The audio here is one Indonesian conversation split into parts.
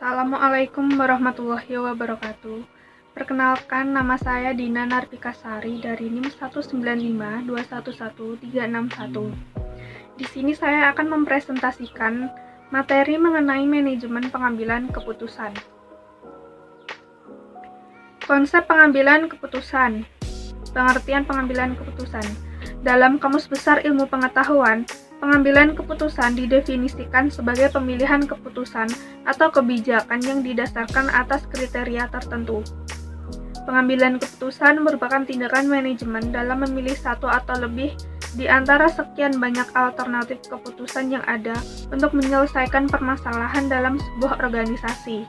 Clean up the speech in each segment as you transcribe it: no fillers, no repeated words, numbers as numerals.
Assalamualaikum warahmatullahi wabarakatuh. Perkenalkan, nama saya Dina Narfikasari dari NIM 195211361. Di sini saya akan mempresentasikan materi mengenai manajemen pengambilan keputusan. Konsep pengambilan keputusan. Pengertian pengambilan keputusan. Dalam Kamus Besar Ilmu Pengetahuan, pengambilan keputusan didefinisikan sebagai pemilihan keputusan atau kebijakan yang didasarkan atas kriteria tertentu. Pengambilan keputusan merupakan tindakan manajemen dalam memilih satu atau lebih di antara sekian banyak alternatif keputusan yang ada untuk menyelesaikan permasalahan dalam sebuah organisasi.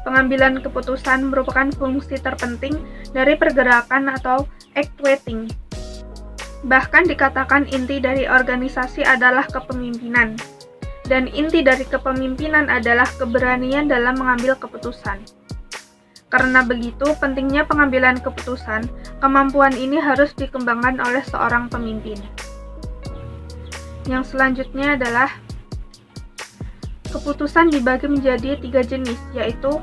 Pengambilan keputusan merupakan fungsi terpenting dari pergerakan atau actuating. Bahkan dikatakan inti dari organisasi adalah kepemimpinan, dan inti dari kepemimpinan adalah keberanian dalam mengambil keputusan. Karena begitu, pentingnya pengambilan keputusan, kemampuan ini harus dikembangkan oleh seorang pemimpin. Yang selanjutnya adalah keputusan dibagi menjadi 3 jenis, yaitu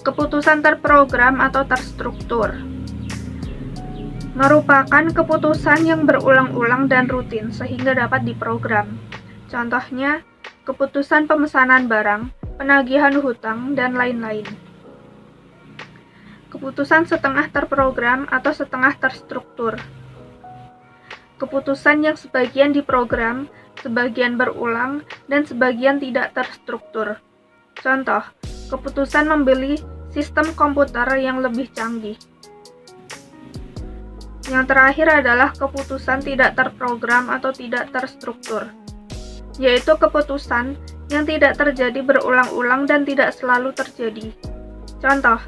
keputusan terprogram atau terstruktur. Merupakan keputusan yang berulang-ulang dan rutin sehingga dapat diprogram. Contohnya, keputusan pemesanan barang, penagihan hutang, dan lain-lain. Keputusan setengah terprogram atau setengah terstruktur. Keputusan yang sebagian diprogram, sebagian berulang, dan sebagian tidak terstruktur. Contoh, keputusan membeli sistem komputer yang lebih canggih. Yang terakhir adalah keputusan tidak terprogram atau tidak terstruktur, yaitu keputusan yang tidak terjadi berulang-ulang dan tidak selalu terjadi. Contoh,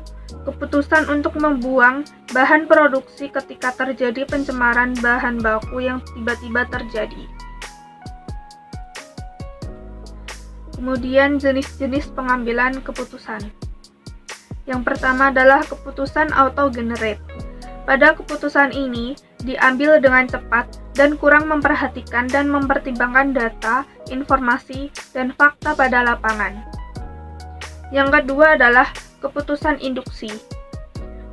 keputusan untuk membuang bahan produksi ketika terjadi pencemaran bahan baku yang tiba-tiba terjadi. Kemudian jenis-jenis pengambilan keputusan. Yang pertama adalah keputusan auto-generate. Pada keputusan ini diambil dengan cepat dan kurang memperhatikan dan mempertimbangkan data, informasi, dan fakta pada lapangan. Yang kedua adalah keputusan induksi.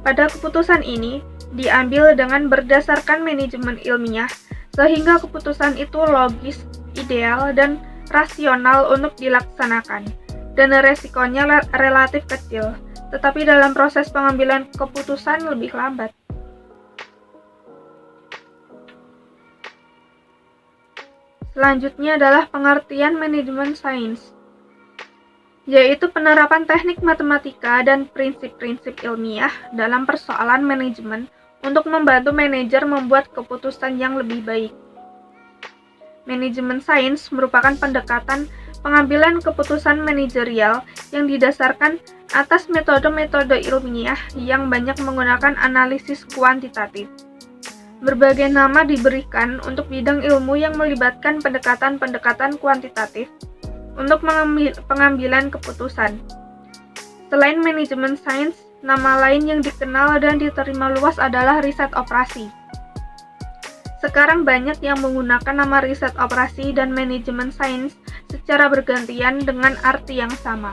Pada keputusan ini diambil dengan berdasarkan manajemen ilmiah, sehingga keputusan itu logis, ideal, dan rasional untuk dilaksanakan, dan resikonya relatif kecil, tetapi dalam proses pengambilan keputusan lebih lambat. Selanjutnya adalah pengertian manajemen sains, yaitu penerapan teknik matematika dan prinsip-prinsip ilmiah dalam persoalan manajemen untuk membantu manajer membuat keputusan yang lebih baik. Manajemen sains merupakan pendekatan pengambilan keputusan manajerial yang didasarkan atas metode-metode ilmiah yang banyak menggunakan analisis kuantitatif. Berbagai nama diberikan untuk bidang ilmu yang melibatkan pendekatan-pendekatan kuantitatif untuk pengambilan keputusan. Selain manajemen sains, nama lain yang dikenal dan diterima luas adalah riset operasi. Sekarang banyak yang menggunakan nama riset operasi dan manajemen sains secara bergantian dengan arti yang sama.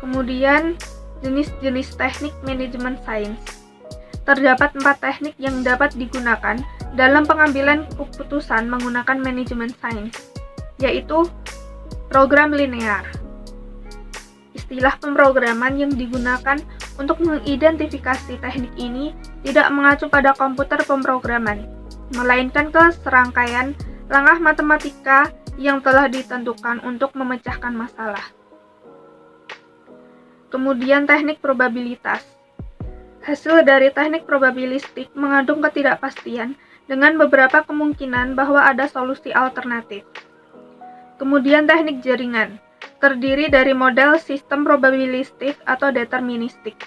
Kemudian, jenis-jenis teknik manajemen sains. Terdapat 4 teknik yang dapat digunakan dalam pengambilan keputusan menggunakan manajemen sains, yaitu program linear. Istilah pemrograman yang digunakan untuk mengidentifikasi teknik ini tidak mengacu pada komputer pemrograman, melainkan ke serangkaian langkah matematika yang telah ditentukan untuk memecahkan masalah. Kemudian teknik probabilitas. Hasil dari teknik probabilistik mengandung ketidakpastian dengan beberapa kemungkinan bahwa ada solusi alternatif. Kemudian teknik jaringan, terdiri dari model sistem probabilistik atau deterministik.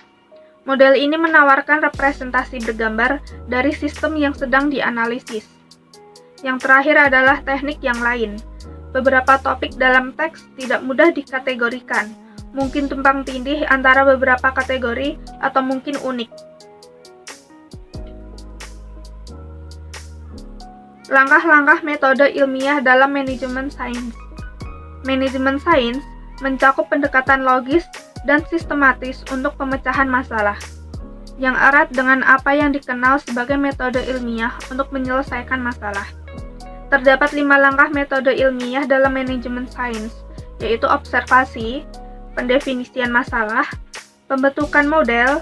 Model ini menawarkan representasi bergambar dari sistem yang sedang dianalisis. Yang terakhir adalah teknik yang lain. Beberapa topik dalam teks tidak mudah dikategorikan, mungkin tumpang tindih antara beberapa kategori atau mungkin unik. Langkah-langkah metode ilmiah dalam manajemen sains. Manajemen sains mencakup pendekatan logis dan sistematis untuk pemecahan masalah, yang erat dengan apa yang dikenal sebagai metode ilmiah untuk menyelesaikan masalah. Terdapat 5 langkah metode ilmiah dalam manajemen sains, yaitu observasi, pendefinisian masalah, pembentukan model,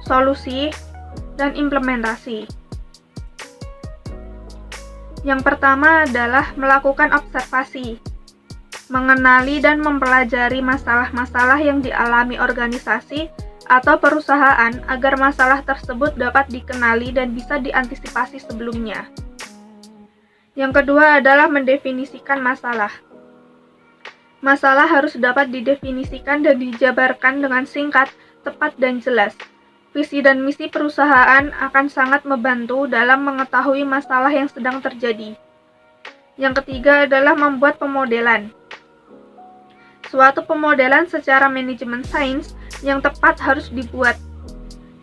solusi, dan implementasi. Yang pertama adalah melakukan observasi, mengenali dan mempelajari masalah-masalah yang dialami organisasi atau perusahaan agar masalah tersebut dapat dikenali dan bisa diantisipasi sebelumnya. Yang kedua adalah mendefinisikan masalah. Masalah harus dapat didefinisikan dan dijabarkan dengan singkat, tepat, dan jelas. Visi dan misi perusahaan akan sangat membantu dalam mengetahui masalah yang sedang terjadi. Yang ketiga adalah membuat pemodelan. Suatu pemodelan secara manajemen sains yang tepat harus dibuat,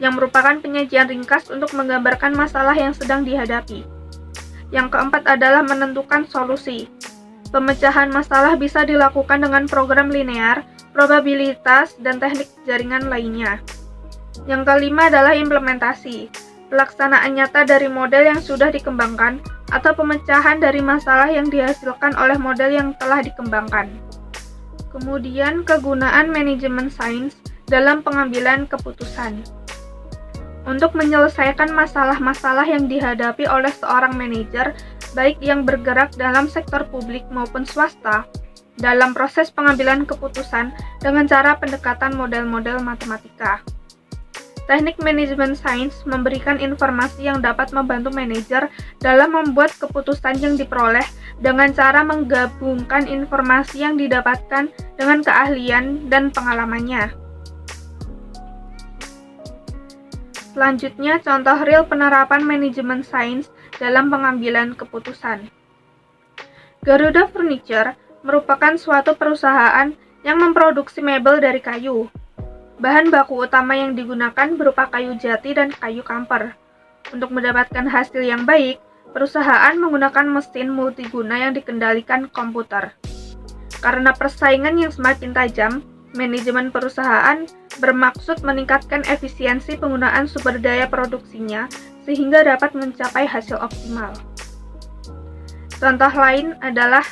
yang merupakan penyajian ringkas untuk menggambarkan masalah yang sedang dihadapi. Yang keempat adalah menentukan solusi. Pemecahan masalah bisa dilakukan dengan program linear, probabilitas, dan teknik jaringan lainnya. Yang kelima adalah implementasi, pelaksanaan nyata dari model yang sudah dikembangkan atau pemecahan dari masalah yang dihasilkan oleh model yang telah dikembangkan. Kemudian, kegunaan manajemen sains dalam pengambilan keputusan. Untuk menyelesaikan masalah-masalah yang dihadapi oleh seorang manajer, baik yang bergerak dalam sektor publik maupun swasta, dalam proses pengambilan keputusan dengan cara pendekatan model-model matematika. Teknik manajemen sains memberikan informasi yang dapat membantu manajer dalam membuat keputusan yang diperoleh dengan cara menggabungkan informasi yang didapatkan dengan keahlian dan pengalamannya. Selanjutnya, contoh real penerapan manajemen sains dalam pengambilan keputusan. Garuda Furniture merupakan suatu perusahaan yang memproduksi mebel dari kayu. Bahan baku utama yang digunakan berupa kayu jati dan kayu kamper. Untuk mendapatkan hasil yang baik, perusahaan menggunakan mesin multiguna yang dikendalikan komputer. Karena persaingan yang semakin tajam, manajemen perusahaan bermaksud meningkatkan efisiensi penggunaan sumber daya produksinya sehingga dapat mencapai hasil optimal. Contoh lain adalah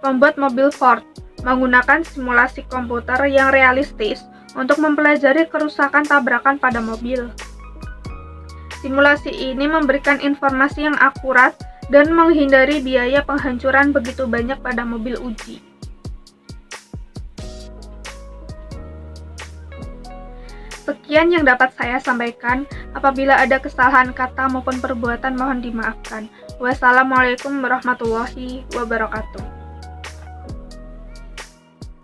membuat mobil Ford menggunakan simulasi komputer yang realistis untuk mempelajari kerusakan tabrakan pada mobil. Simulasi ini memberikan informasi yang akurat dan menghindari biaya penghancuran begitu banyak pada mobil uji. Sekian yang dapat saya sampaikan. Apabila ada kesalahan kata maupun perbuatan mohon dimaafkan. Wassalamualaikum warahmatullahi wabarakatuh.